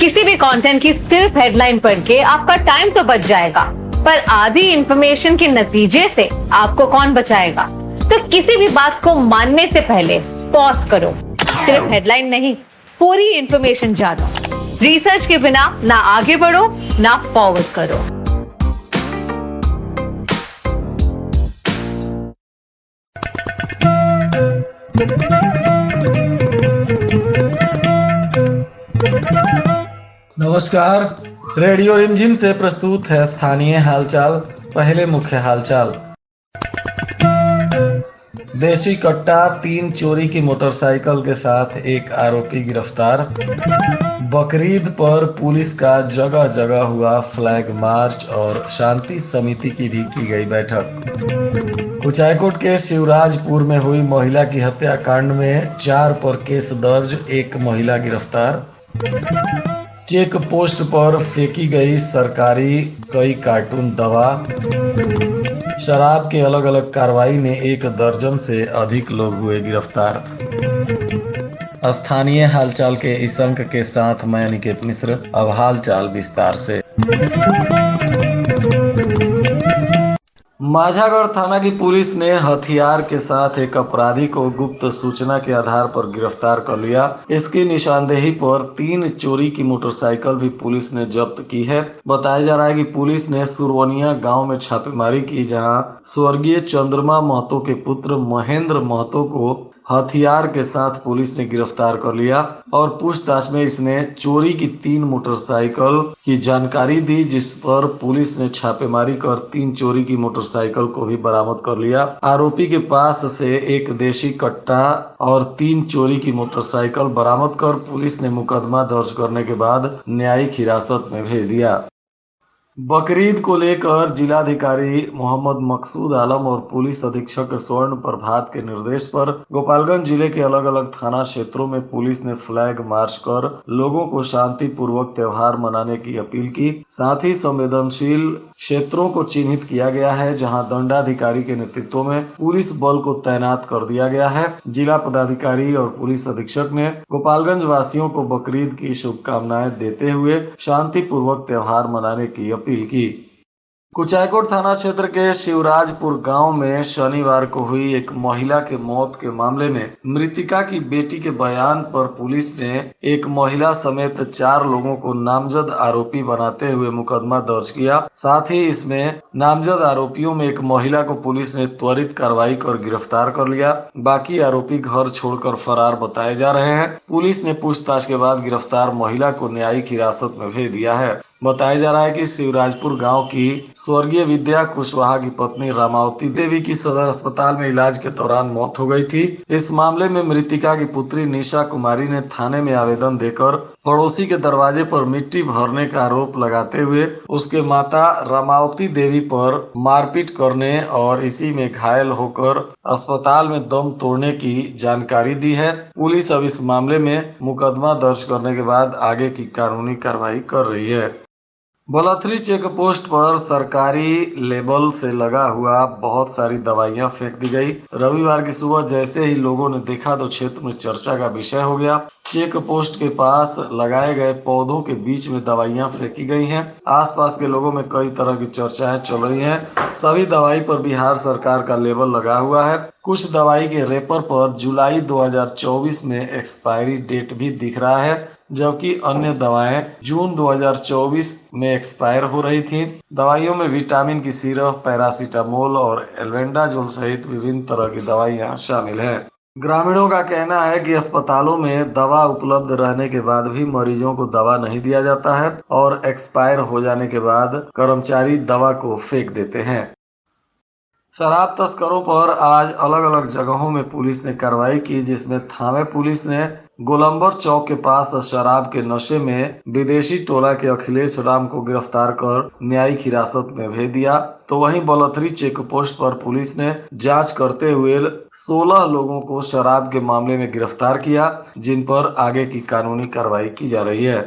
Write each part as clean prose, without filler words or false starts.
किसी भी कंटेंट की सिर्फ हेडलाइन पढ़ के आपका टाइम तो बच जाएगा, पर आधी इंफॉर्मेशन के नतीजे से आपको कौन बचाएगा। तो किसी भी बात को मानने से पहले पॉज करो, सिर्फ हेडलाइन नहीं, पूरी इंफॉर्मेशन जानो। रिसर्च के बिना ना आगे बढ़ो ना फॉरवर्ड करो। नमस्कार, रेडियो रिमझिम से प्रस्तुत है स्थानीय हालचाल। पहले मुख्य हालचाल। देशी कट्टा, 3 चोरी की मोटरसाइकिल के साथ एक आरोपी गिरफ्तार। बकरीद पर पुलिस का जगह जगह हुआ फ्लैग मार्च और शांति समिति की भी की गई बैठक। कुचायकोट के शिवराजपुर में हुई महिला की हत्याकांड में 4 पर केस दर्ज, 1 महिला गिरफ्तार। चेक पोस्ट पर फेंकी गई सरकारी कई कार्टून दवा। शराब के अलग अलग कार्रवाई में 1 दर्जन से अधिक लोग हुए गिरफ्तार। स्थानीय हालचाल के इस अंक के साथ मैं निकेत मिश्र। अब हालचाल विस्तार से। माझागढ़ थाना की पुलिस ने हथियार के साथ एक अपराधी को गुप्त सूचना के आधार पर गिरफ्तार कर लिया। इसकी निशानदेही पर 3 चोरी की मोटरसाइकिल भी पुलिस ने जब्त की है। बताया जा रहा है कि पुलिस ने सुरवनिया गांव में छापेमारी की, जहां स्वर्गीय चंद्रमा महतो के पुत्र महेंद्र महतो को हथियार के साथ पुलिस ने गिरफ्तार कर लिया और पूछताछ में इसने चोरी की 3 मोटरसाइकिल की जानकारी दी, जिस पर पुलिस ने छापेमारी कर 3 चोरी की मोटरसाइकिल को भी बरामद कर लिया। आरोपी के पास से 1 देशी कट्टा और 3 चोरी की मोटरसाइकिल बरामद कर पुलिस ने मुकदमा दर्ज करने के बाद न्यायिक हिरासत में भेज दिया। बकरीद को लेकर जिलाधिकारी मोहम्मद मकसूद आलम और पुलिस अधीक्षक स्वर्ण प्रभात के निर्देश पर गोपालगंज जिले के अलग अलग थाना क्षेत्रों में पुलिस ने फ्लैग मार्च कर लोगों को शांतिपूर्वक त्योहार मनाने की अपील की। साथ ही संवेदनशील क्षेत्रों को चिन्हित किया गया है, जहां दंडाधिकारी के नेतृत्व में पुलिस बल को तैनात कर दिया गया है। जिला पदाधिकारी और पुलिस अधीक्षक ने गोपालगंज वासियों को बकरीद की शुभकामनाएं देते हुए शांतिपूर्वक त्योहार मनाने की अपील की। कुचायकोट थाना क्षेत्र के शिवराजपुर गांव में शनिवार को हुई एक महिला के मौत के मामले में मृतिका की बेटी के बयान पर पुलिस ने एक महिला समेत 4 लोगों को नामजद आरोपी बनाते हुए मुकदमा दर्ज किया। साथ ही इसमें नामजद आरोपियों में एक महिला को पुलिस ने त्वरित कार्रवाई कर गिरफ्तार कर लिया। बाकी आरोपी घर छोड़कर फरार बताए जा रहे हैं। पुलिस ने पूछताछ के बाद गिरफ्तार महिला को न्यायिक हिरासत में भेज दिया है। बताया जा रहा है कि शिवराजपुर गांव की स्वर्गीय विद्या कुशवाहा की पत्नी रामावती देवी की सदर अस्पताल में इलाज के दौरान मौत हो गई थी। इस मामले में मृतिका की पुत्री निशा कुमारी ने थाने में आवेदन देकर पड़ोसी के दरवाजे पर मिट्टी भरने का आरोप लगाते हुए उसके माता रामावती देवी पर मारपीट करने और इसी में घायल होकर अस्पताल में दम तोड़ने की जानकारी दी है। पुलिस अब इस मामले में मुकदमा दर्ज करने के बाद आगे की कानूनी कार्रवाई कर रही है। बलथरी चेक पोस्ट पर सरकारी लेबल से लगा हुआ बहुत सारी दवाइयां फेंक दी गई। रविवार की सुबह जैसे ही लोगों ने देखा तो क्षेत्र में चर्चा का विषय हो गया। चेक पोस्ट के पास लगाए गए पौधों के बीच में दवाइयां फेंकी गई हैं। आसपास के लोगों में कई तरह की चर्चाएं चल रही हैं। सभी दवाई पर बिहार सरकार का लेबल लगा हुआ है। कुछ दवाई के रेपर पर जुलाई 2024 में एक्सपायरी डेट भी दिख रहा है, जबकि अन्य दवाएं जून 2024 में एक्सपायर हो रही थी। दवाइयों में विटामिन की सिरप, पैरासीटामोल और एल्बेंडाजोल सहित विभिन्न तरह की दवाइयां शामिल हैं। ग्रामीणों का कहना है कि अस्पतालों में दवा उपलब्ध रहने के बाद भी मरीजों को दवा नहीं दिया जाता है और एक्सपायर हो जाने के बाद कर्मचारी दवा को फेंक देते हैं। शराब तस्करों पर आज अलग अलग जगहों में पुलिस ने कार्रवाई की, जिसमें थावे पुलिस ने गोलंबर चौक के पास शराब के नशे में विदेशी टोला के अखिलेश राम को गिरफ्तार कर न्यायिक हिरासत में भेज दिया। तो वहीं बलथरी चेक पोस्ट पर पुलिस ने जांच करते हुए 16 लोगों को शराब के मामले में गिरफ्तार किया, जिन पर आगे की कानूनी कार्रवाई की जा रही है।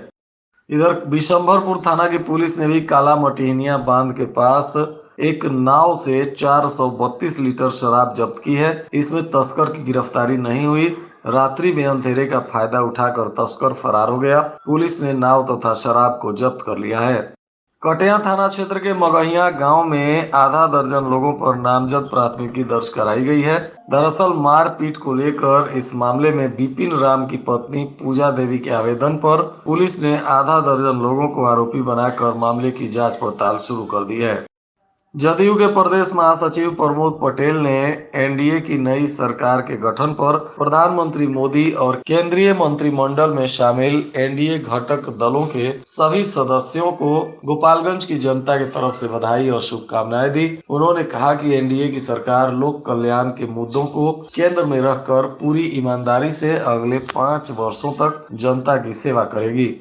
इधर बिशंभरपुर थाना की पुलिस ने भी काला मटिहनिया बांध के पास एक नाव से 432 लीटर शराब जब्त की है। इसमें तस्कर की गिरफ्तारी नहीं हुई। रात्रि में अंधेरे का फायदा उठाकर तस्कर फरार हो गया। पुलिस ने नाव तथा शराब को जब्त कर लिया है। कटिया थाना क्षेत्र के मगहिया गांव में आधा दर्जन लोगों पर नामजद प्राथमिकी दर्ज कराई गई है। दरअसल मारपीट को लेकर इस मामले में विपिन राम की पत्नी पूजा देवी के आवेदन पर पुलिस ने आधा दर्जन लोगों को आरोपी बनाकर मामले की जांच पड़ताल शुरू कर दी है। जदयू के प्रदेश महासचिव प्रमोद पटेल ने एनडीए की नई सरकार के गठन पर प्रधानमंत्री मोदी और केंद्रीय मंत्रिमंडल में शामिल एनडीए घटक दलों के सभी सदस्यों को गोपालगंज की जनता की तरफ से बधाई और शुभकामनाएं दी। उन्होंने कहा कि एनडीए की सरकार लोक कल्याण के मुद्दों को केंद्र में रखकर पूरी ईमानदारी से अगले 5 वर्षों तक जनता की सेवा करेगी।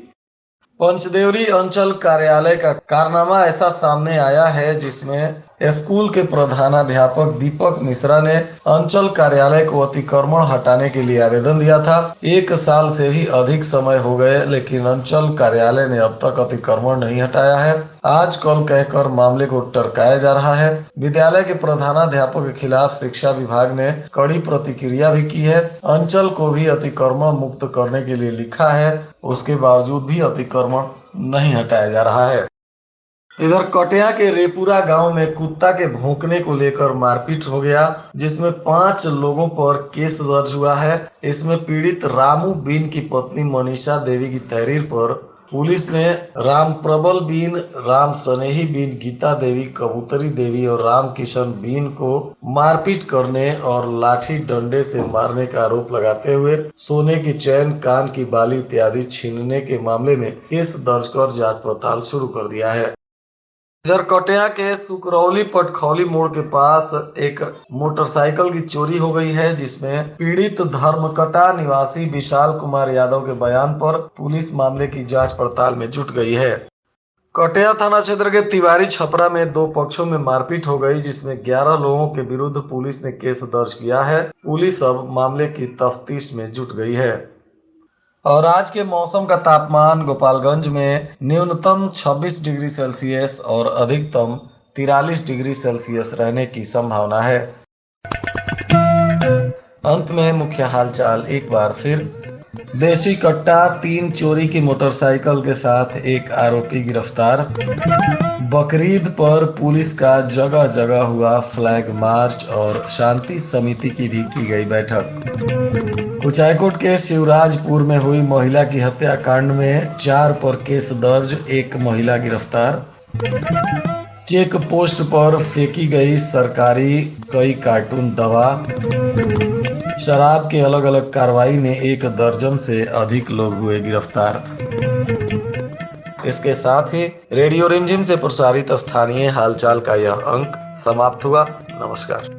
पंचदेवरी अंचल कार्यालय का कारनामा ऐसा सामने आया है जिसमें स्कूल के प्रधानाध्यापक दीपक मिश्रा ने अंचल कार्यालय को अतिक्रमण हटाने के लिए आवेदन दिया था। 1 साल से भी अधिक समय हो गए लेकिन अंचल कार्यालय ने अब तक अतिक्रमण नहीं हटाया है। आज कल कहकर मामले को टरकाया जा रहा है। विद्यालय के प्रधानाध्यापक के खिलाफ शिक्षा विभाग ने कड़ी प्रतिक्रिया भी की है। अंचल को भी अतिक्रमण मुक्त करने के लिए लिखा है, उसके बावजूद भी अतिक्रमण नहीं हटाया जा रहा है। इधर कटिया के रेपुरा गांव में कुत्ता के भौंकने को लेकर मारपीट हो गया, जिसमें 5 लोगों पर केस दर्ज हुआ है। इसमें पीड़ित रामू बीन की पत्नी मनीषा देवी की तहरीर पर पुलिस ने राम प्रबल बीन, राम सनेही बीन, गीता देवी, कबूतरी देवी और राम किशन बीन को मारपीट करने और लाठी डंडे से मारने का आरोप लगाते हुए सोने की चैन, कान की बाली इत्यादि छीनने के मामले में केस दर्ज कर जांच पड़ताल शुरू कर दिया है। इधर कटिया के सुकरौली पटखौली मोड़ के पास एक मोटरसाइकिल की चोरी हो गई है, जिसमें पीड़ित धर्मकटा निवासी विशाल कुमार यादव के बयान पर पुलिस मामले की जांच पड़ताल में जुट गई है। कटिया थाना क्षेत्र के तिवारी छपरा में 2 पक्षों में मारपीट हो गई, जिसमें 11 लोगों के विरुद्ध पुलिस ने केस दर्ज किया है। पुलिस अब मामले की तफ्तीश में जुट गई है। और आज के मौसम का तापमान गोपालगंज में न्यूनतम 26 डिग्री सेल्सियस और अधिकतम 43 डिग्री सेल्सियस रहने की संभावना है। अंत में मुख्य हालचाल एक बार फिर। देशी कट्टा, 3 चोरी की मोटरसाइकिल के साथ एक आरोपी गिरफ्तार। बकरीद पर पुलिस का जगह जगह हुआ फ्लैग मार्च और शांति समिति की भी की गई बैठक। कुचायकोट के शिवराजपुर में हुई महिला की हत्याकांड में 4 पर केस दर्ज, 1 महिला गिरफ्तार। चेक पोस्ट पर फेंकी गई सरकारी कई कार्टून दवा। शराब के अलग अलग कार्रवाई में 1 दर्जन से अधिक लोग हुए गिरफ्तार। इसके साथ ही रेडियो रिमझिम से प्रसारित स्थानीय हालचाल का यह अंक समाप्त हुआ। नमस्कार।